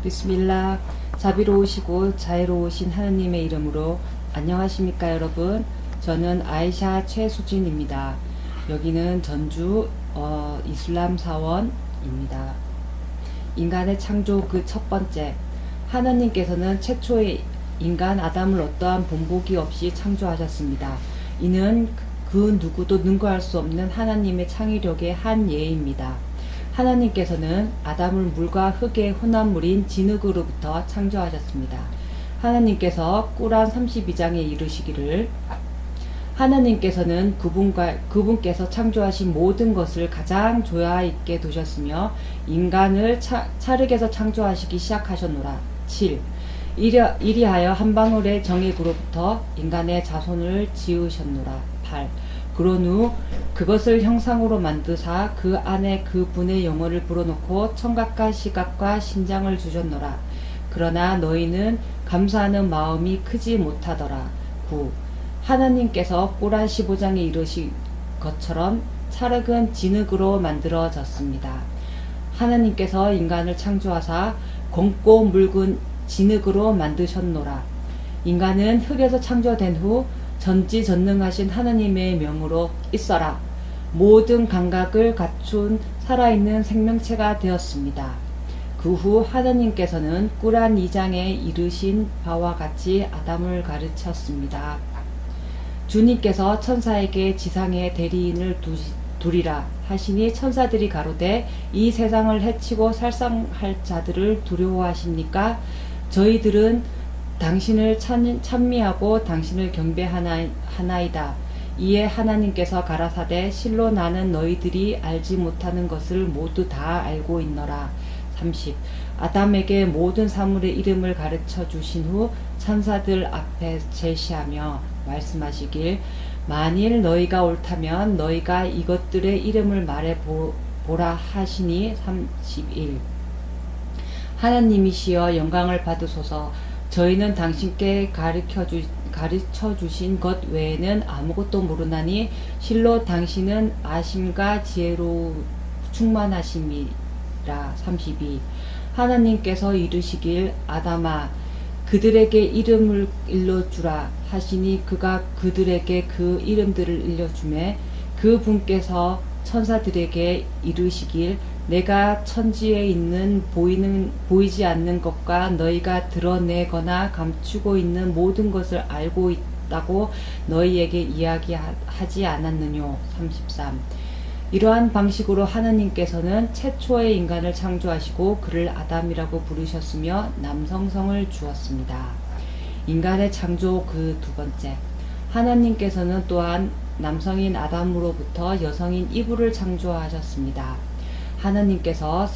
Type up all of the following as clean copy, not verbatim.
비스밀라. 자비로우시고 자애로우신 하느님의 이름으로 안녕하십니까 여러분. 저는 아이샤 최수진입니다. 여기는 전주 이슬람 사원입니다. 인간의 창조 그 첫 번째, 하느님께서는 최초의 인간 아담을 어떠한 본보기 없이 창조하셨습니다. 이는 그 누구도 능가할 수 없는 하나님의 창의력의 한 예입니다. 하나님께서는 아담을 물과 흙의 혼합물인 진흙으로부터 창조하셨습니다. 하나님께서 꾸란 32장에 이르시기를, 하나님께서는 그분께서 창조하신 모든 것을 가장 조화 있게 두셨으며 인간을 찰흙에서 창조하시기 시작하셨노라. 7. 이리하여 한 방울의 정액으로부터 인간의 자손을 지으셨노라. 8. 그런 후 그것을 형상으로 만드사 그 안에 그 분의 영혼을 불어넣고 청각과 시각과 심장을 주셨노라. 그러나 너희는 감사하는 마음이 크지 못하더라. 9. 하나님께서 꾸란 15장에 이르신 것처럼 찰흙은 진흙으로 만들어졌습니다. 하나님께서 인간을 창조하사 검고 묽은 진흙으로 만드셨노라. 인간은 흙에서 창조된 후 전지전능하신 하나님의 명으로 있어라. 모든 감각을 갖춘 살아있는 생명체가 되었습니다. 그 후 하나님께서는 꾸란 2장에 이르신 바와 같이 아담을 가르쳤습니다. 주님께서 천사에게 지상의 대리인을 두리라 하시니 천사들이 가로되 이 세상을 해치고 살상할 자들을 두려워하십니까? 저희들은 당신을 찬미하고 당신을 경배하나이다. 이에 하나님께서 가라사대 실로 나는 너희들이 알지 못하는 것을 모두 다 알고 있노라. 30. 아담에게 모든 사물의 이름을 가르쳐 주신 후 천사들 앞에 제시하며 말씀하시길, 만일 너희가 옳다면 너희가 이것들의 이름을 말해 보라 하시니. 31. 하나님이시여 영광을 받으소서. 저희는 당신께 가르쳐 주신 것 외에는 아무것도 모르나니 실로 당신은 아심과 지혜로 충만하심이라. 32. 하나님께서 이르시길, 아담아 그들에게 이름을 일러주라 하시니 그가 그들에게 그 이름들을 일러주매 그 분께서 천사들에게 이르시길, 내가 천지에 있는 보이지 않는 것과 너희가 드러내거나 감추고 있는 모든 것을 알고 있다고 너희에게 이야기하지 않았느뇨. 33. 이러한 방식으로 하느님께서는 최초의 인간을 창조하시고 그를 아담이라고 부르셨으며 남성성을 주었습니다. 인간의 창조 그 두 번째, 하나님께서는 또한 남성인 아담으로부터 여성인 이브를 창조하셨습니다. 하나님께서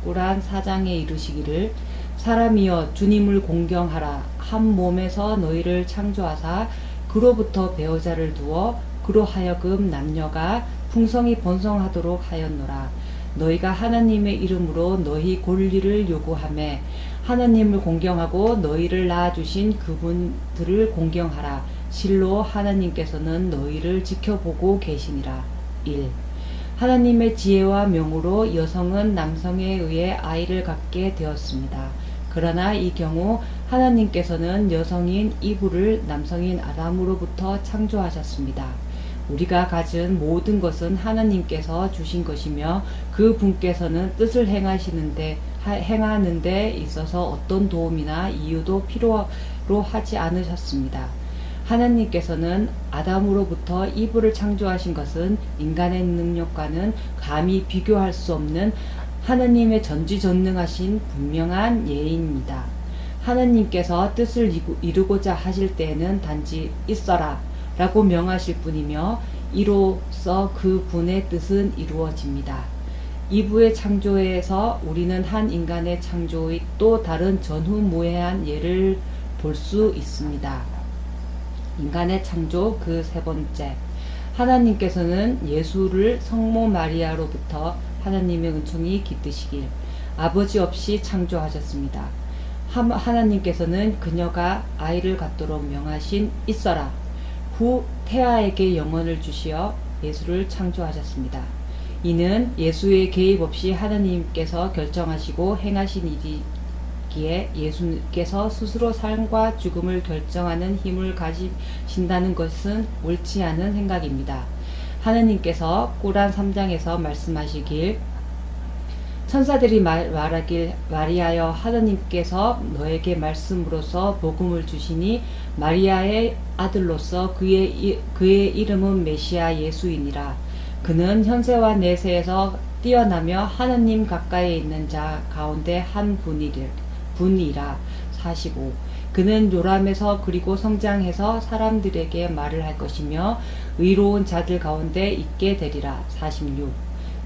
꾸란 4장에 이르시기를, 사람이여 주님을 공경하라. 한 몸에서 너희를 창조하사 그로부터 배우자를 두어 그로 하여금 남녀가 풍성히 번성하도록 하였노라. 너희가 하나님의 이름으로 너희 권리를 요구하며 하나님을 공경하고 너희를 낳아주신 그분들을 공경하라. 실로 하나님께서는 너희를 지켜보고 계시니라. 1. 하나님의 지혜와 명으로 여성은 남성에 의해 아이를 갖게 되었습니다. 그러나 이 경우 하나님께서는 여성인 이브를 남성인 아담으로부터 창조하셨습니다. 우리가 가진 모든 것은 하나님께서 주신 것이며 그 분께서는 뜻을 행하는 데 있어서 어떤 도움이나 이유도 필요로 하지 않으셨습니다. 하나님께서는 아담으로부터 이브를 창조하신 것은 인간의 능력과는 감히 비교할 수 없는 하나님의 전지전능하신 분명한 예입니다. 하나님께서 뜻을 이루고자 하실 때에는 단지 있어라 라고 명하실 뿐이며 이로써 그 분의 뜻은 이루어집니다. 이브의 창조에서 우리는 한 인간의 창조의 또 다른 전후무해한 예를 볼 수 있습니다. 인간의 창조 그 세 번째, 하나님께서는 예수를 성모 마리아로부터 하나님의 은총이 깃드시길 아버지 없이 창조하셨습니다. 하나님께서는 그녀가 아이를 갖도록 명하신 있어라 후 태아에게 영혼을 주시어 예수를 창조하셨습니다. 이는 예수의 개입 없이 하나님께서 결정하시고 행하신 일이 있기에 예수께서 스스로 삶과 죽음을 결정하는 힘을 가지신다는 것은 옳지 않은 생각입니다. 하느님께서 꾸란 3장에서 말씀하시길 천사들이 말하길 마리아여 하느님께서 너에게 말씀으로써 복음을 주시니 마리아의 아들로서 그의 이름은 메시아 예수이니라. 그는 현세와 내세에서 뛰어나며 하느님 가까이에 있는 자 가운데 한 분이라. 45. 그는 요람에서 그리고 성장해서 사람들에게 말을 할 것이며 의로운 자들 가운데 있게 되리라. 46.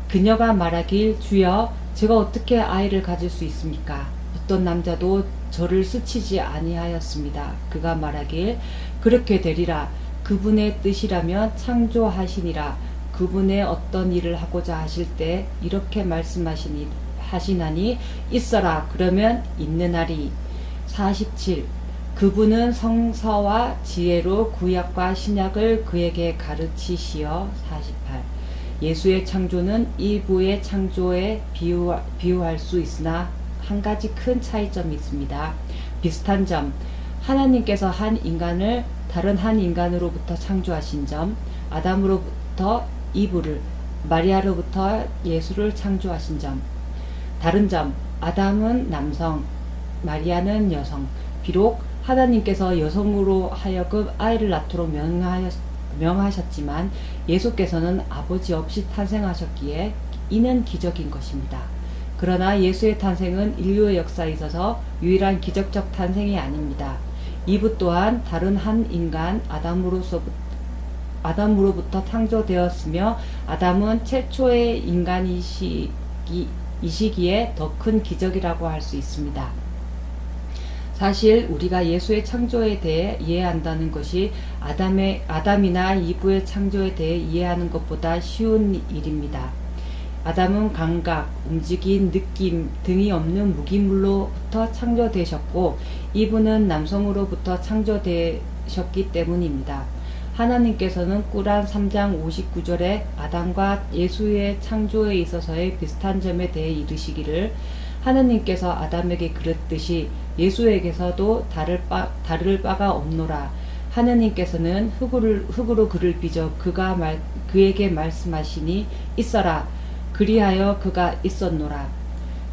그녀가 말하길 주여 제가 어떻게 아이를 가질 수 있습니까? 어떤 남자도 저를 스치지 아니하였습니다. 그가 말하길 그렇게 되리라. 그분의 뜻이라면 창조하시니라. 그분의 어떤 일을 하고자 하실 때 이렇게 하시나니 있어라 그러면 있느하리. 47. 그분은 성서와 지혜로 구약과 신약을 그에게 가르치시어. 48. 예수의 창조는 이브의 창조에 비유할 수 있으나 한 가지 큰 차이점이 있습니다. 비슷한 점, 하나님께서 한 인간을 다른 한 인간으로부터 창조하신 점, 아담으로부터 이브를, 마리아로부터 예수를 창조하신 점. 다른 점, 아담은 남성, 마리아는 여성. 비록 하나님께서 여성으로 하여금 아이를 낳도록 명하셨지만 예수께서는 아버지 없이 탄생하셨기에 이는 기적인 것입니다. 그러나 예수의 탄생은 인류의 역사에 있어서 유일한 기적적 탄생이 아닙니다. 이브 또한 다른 한 인간 아담으로부터 창조되었으며 아담은 최초의 인간이시기에 더 큰 기적이라고 할 수 있습니다. 사실 우리가 예수의 창조에 대해 이해한다는 것이 아담이나 이브의 창조에 대해 이해하는 것보다 쉬운 일입니다. 아담은 감각, 움직임, 느낌 등이 없는 무기물로부터 창조되셨고 이브는 남성으로부터 창조되셨기 때문입니다. 하나님께서는 꾸란 3장 59절에 아담과 예수의 창조에 있어서의 비슷한 점에 대해 이르시기를 하나님께서 아담에게 그랬듯이 예수에게서도 다를 바가 없노라. 하느님께서는 흙으로 그를 빚어 그에게 말씀하시니 있어라. 그리하여 그가 있었노라.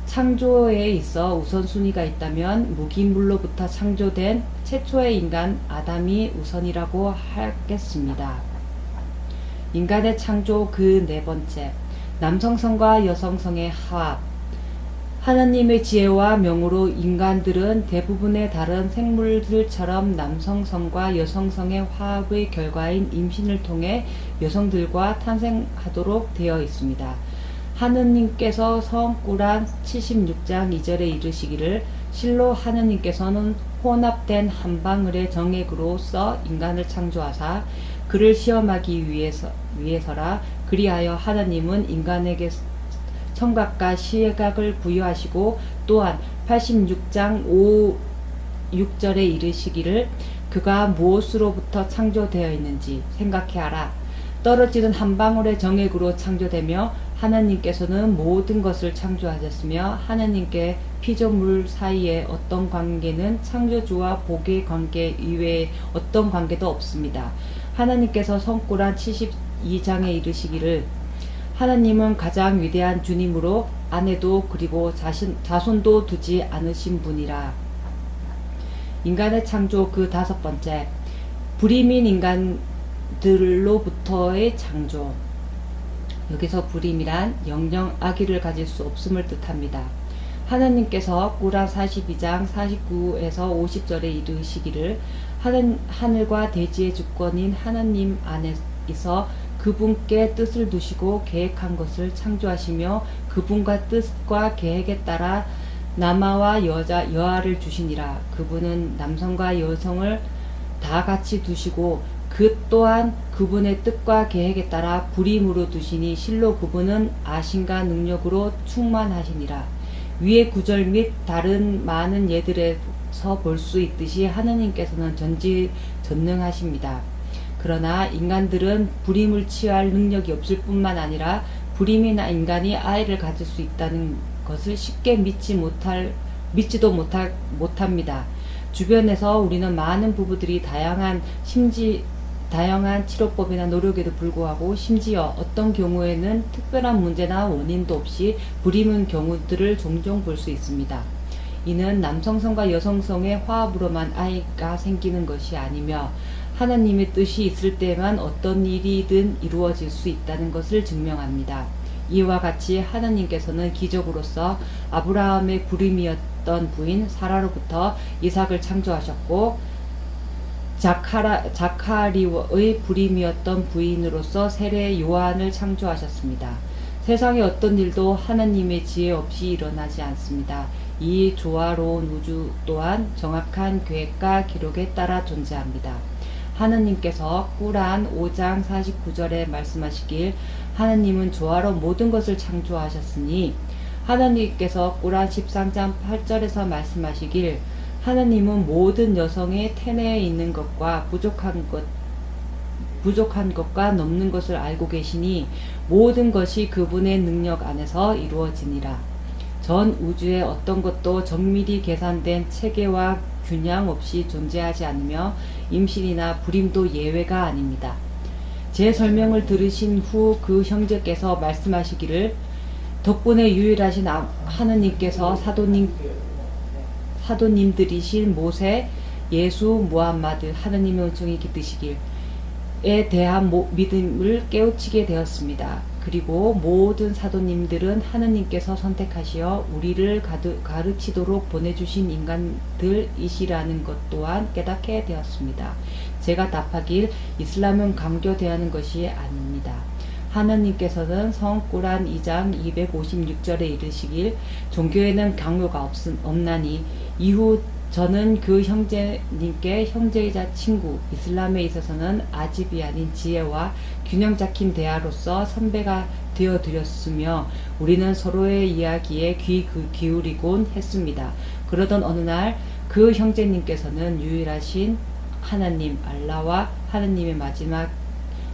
창조에 있어 우선순위가 있다면 무기물로부터 창조된 최초의 인간 아담이 우선이라고 하겠습니다. 인간의 창조 그 네 번째, 남성성과 여성성의 화합. 하나님의 지혜와 명으로 인간들은 대부분의 다른 생물들처럼 남성성과 여성성의 화합의 결과인 임신을 통해 여성들과 탄생하도록 되어 있습니다. 하느님께서 꾸란 76장 2절에 이르시기를 실로 하느님께서는 혼합된 한 방울의 정액으로서 인간을 창조하사 그를 시험하기 위해서라. 그리하여 하나님은 인간에게 청각과 시각을 부여하시고 또한 86장 6절에 이르시기를 그가 무엇으로부터 창조되어 있는지 생각해하라. 떨어지는 한 방울의 정액으로 창조되며 하나님께서는 모든 것을 창조하셨으며 하나님께 피조물 사이의 어떤 관계는 창조주와 복의 관계 이외에 어떤 관계도 없습니다. 하나님께서 꾸란 72장에 이르시기를 하나님은 가장 위대한 주님으로 아내도 그리고 자손도 두지 않으신 분이라. 인간의 창조 그 다섯 번째, 불임인 인간들로부터의 창조. 여기서 불임이란 영영 아기를 가질 수 없음을 뜻합니다. 하나님께서 꾸란 42장 49에서 50절에 이르시기를 하늘과 대지의 주권인 하나님 안에서 그분께 뜻을 두시고 계획한 것을 창조하시며 그분과 뜻과 계획에 따라 남아와 여아를 주시니라. 그분은 남성과 여성을 다 같이 두시고 그 또한 그분의 뜻과 계획에 따라 불임으로 두시니 실로 그분은 아심과 능력으로 충만하시니라. 위의 구절 및 다른 많은 예들에서 볼 수 있듯이 하느님께서는 전지전능하십니다. 그러나 인간들은 불임을 취할 능력이 없을 뿐만 아니라 불임인 인간이 아이를 가질 수 있다는 것을 쉽게 믿지 못할 믿지도 못합니다. 주변에서 우리는 많은 부부들이 다양한 치료법이나 노력에도 불구하고 심지어 어떤 경우에는 특별한 문제나 원인도 없이 불임인 경우들을 종종 볼 수 있습니다. 이는 남성성과 여성성의 화합으로만 아이가 생기는 것이 아니며 하나님의 뜻이 있을 때만 어떤 일이든 이루어질 수 있다는 것을 증명합니다. 이와 같이 하나님께서는 기적으로서 아브라함의 불임이었던 부인 사라로부터 이삭을 창조하셨고 자카리의 불임이었던 부인으로서 세례 요한을 창조하셨습니다. 세상의 어떤 일도 하나님의 지혜 없이 일어나지 않습니다. 이 조화로운 우주 또한 정확한 계획과 기록에 따라 존재합니다. 하나님께서 꾸란 5장 49절에 말씀하시길 하나님은 조화로 모든 것을 창조하셨으니, 하나님께서 꾸란 13장 8절에서 말씀하시길 하나님은 모든 여성의 태내에 있는 것과 부족한 것과 넘는 것을 알고 계시니 모든 것이 그분의 능력 안에서 이루어지니라. 전 우주의 어떤 것도 정밀히 계산된 체계와 균형 없이 존재하지 않으며 임신이나 불임도 예외가 아닙니다. 제 설명을 들으신 후 그 형제께서 말씀하시기를 덕분에 유일하신 하느님께서 사도님들이신 모세, 예수, 무함마드, 하느님의 은총이 깃드시길에 대한 믿음을 깨우치게 되었습니다. 그리고 모든 사도님들은 하느님께서 선택하시어 우리를 가르치도록 보내주신 인간들이시라는 것 또한 깨닫게 되었습니다. 제가 답하길 이슬람은 강조되는 것이 아닙니다. 하느님께서는 성꾸란 2장 256절에 이르시길 종교에는 강요가 없나니 이후 저는 그 형제님께 형제이자 친구, 이슬람에 있어서는 아집이 아닌 지혜와 균형 잡힌 대화로서 선배가 되어드렸으며 우리는 서로의 이야기에 귀 기울이곤 했습니다. 그러던 어느 날 그 형제님께서는 유일하신 하나님 알라와 하나님의 마지막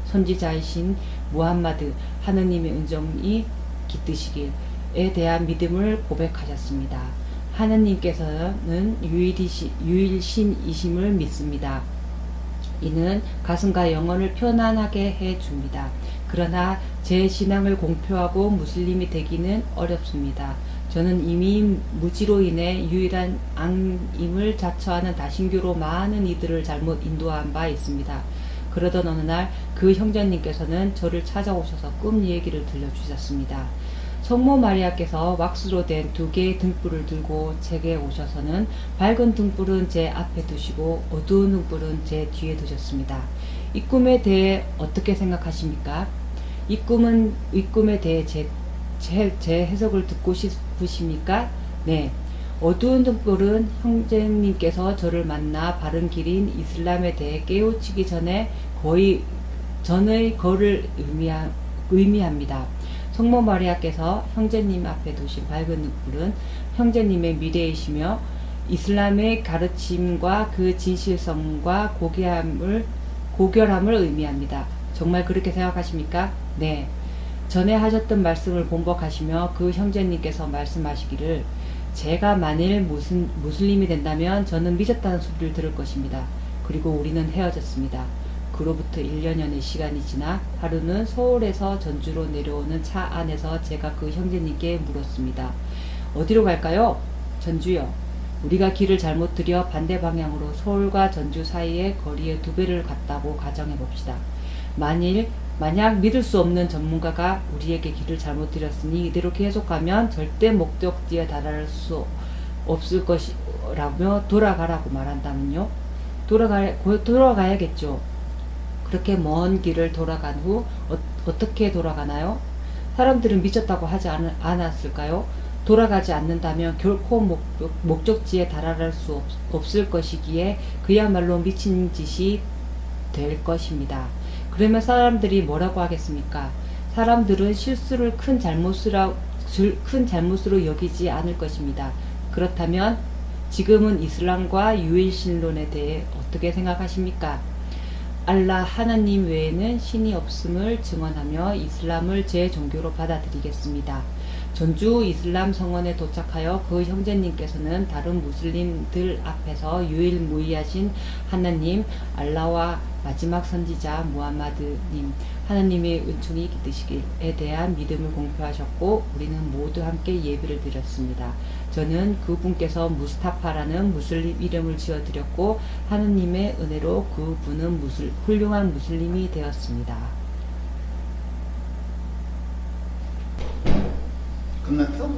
선지자이신 무함마드 하느님의 은총이 깃드시길에 대한 믿음을 고백하셨습니다. 하느님께서는 유일신이심을 믿습니다. 이는 가슴과 영혼을 편안하게 해줍니다. 그러나 제 신앙을 공표하고 무슬림이 되기는 어렵습니다. 저는 이미 무지로 인해 유일한 앙임을 자처하는 다신교로 많은 이들을 잘못 인도한 바 있습니다. 그러던 어느 날 그 형제님께서는 저를 찾아오셔서 꿈 얘기를 들려주셨습니다. 성모 마리아께서 왁스로 된 2개의 등불을 들고 제게 오셔서는 밝은 등불은 제 앞에 두시고 어두운 등불은 제 뒤에 두셨습니다. 이 꿈에 대해 어떻게 생각하십니까? 이 꿈에 대해 제 해석을 듣고 싶으십니까? 네. 어두운 등불은 형제님께서 저를 만나 바른 길인 이슬람에 대해 깨우치기 전의 거를 의미합니다. 성모 마리아께서 형제님 앞에 두신 밝은 등불은 형제님의 미래이시며 이슬람의 가르침과 그 진실성과 고결함을 의미합니다. 정말 그렇게 생각하십니까? 네. 전에 하셨던 말씀을 본복하시며 그 형제님께서 말씀하시기를 제가 만일 무슬림이 된다면 저는 미쳤다는 소리를 들을 것입니다. 그리고 우리는 헤어졌습니다. 그로부터 1년여의 시간이 지나 하루는 서울에서 전주로 내려오는 차 안에서 제가 그 형제님께 물었습니다. 어디로 갈까요? 전주요. 우리가 길을 잘못 들여 반대 방향으로 서울과 전주 사이의 거리의 2배를 갔다고 가정해 봅시다. 만약 믿을 수 없는 전문가가 우리에게 길을 잘못 들였으니 이대로 계속 가면 절대 목적지에 달할 수 없을 것이라며 돌아가라고 말한다면요? 돌아가야겠죠. 그렇게 먼 길을 돌아간 후 어떻게 돌아가나요? 사람들은 미쳤다고 하지 않았을까요? 돌아가지 않는다면 결코 목적지에 달할 수 없을 것이기에 그야말로 미친 짓이 될 것입니다. 그러면 사람들이 뭐라고 하겠습니까? 사람들은 실수를 큰 잘못으로 여기지 않을 것입니다. 그렇다면 지금은 이슬람과 유일신론에 대해 어떻게 생각하십니까? 알라 하나님 외에는 신이 없음을 증언하며 이슬람을 제 종교로 받아들이겠습니다. 전주 이슬람 성원에 도착하여 그 형제님께서는 다른 무슬림들 앞에서 유일무이하신 하나님 알라와 마지막 선지자 무함마드님 하나님의 은총이 깃드시기에 대한 믿음을 공표하셨고 우리는 모두 함께 예배를 드렸습니다. 저는 그분께서 무스타파라는 무슬림 이름을 지어드렸고 하느님의 은혜로 그분은 훌륭한 무슬림이 되었습니다. 끝났어?